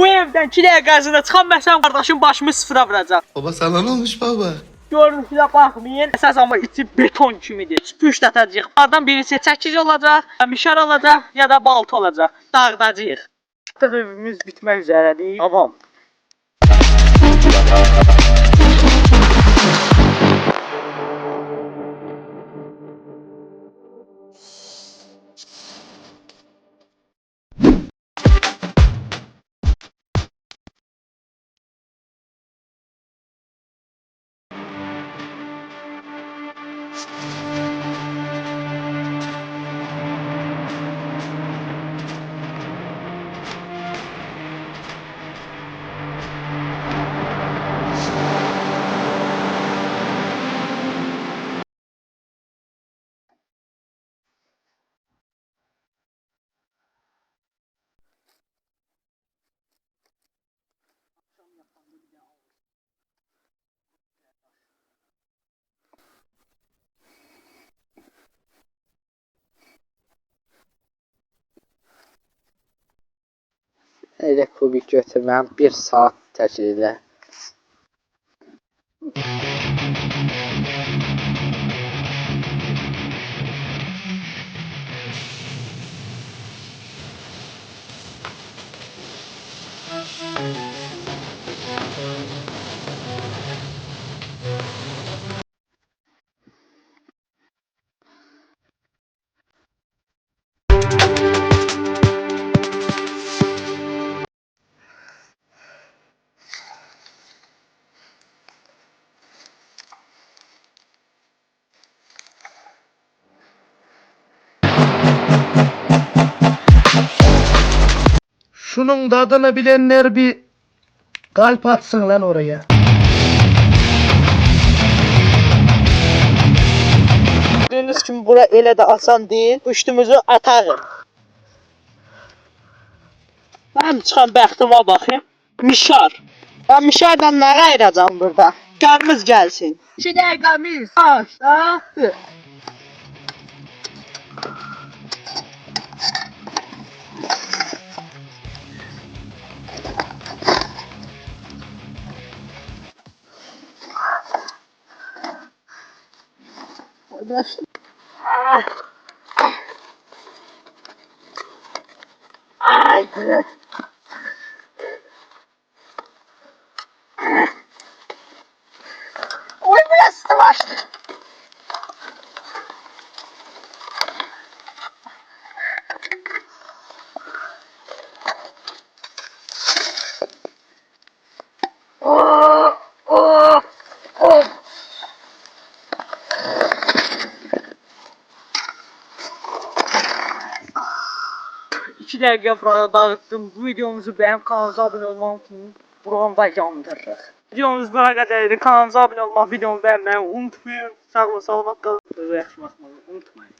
Bu evdən 2 dəqiqə ərzində çıxan məsələn qardaşım başımı sıfıra vuracaq. Baba sana ne olmuş baba? Görünüşünə baxmayın. Əsas amma içi beton kimidir. Püşlətəcəyik. Onlardan birisi çəkic olacaq, mişar olacaq ya da balta olacaq. Dağıdacağıq. Evimiz bitmək üzrədir. Tamam. Elə kubik götürməm 1 saat təklilə. Şunun tadını bilenler bir kalp atsın lan oraya. Gördüğünüz kimi bura elə də asan deyil. Üstümüzü atağıq. Mən çıxan bəxtimə baxayım. Mişar. Ben mişardan nə ayıracağım burada? Mişarımız gəlsin. 2 dəqiqəmiz başladı. Ay. Oy biraz sıvaştı. Oh, oh, oh. İki dəqiqə burada dağıtdım. Bu videomuzu beğenip kanalımıza abone olmayı unutmayın. Buranı da yandırırıq. Videomuz buna qədərdir. Kanalımıza abone olmaq, videomu beğenmeyi unutmayın. Sağ olun, salamat qalın. Yaxşı baxmağı unutmayın.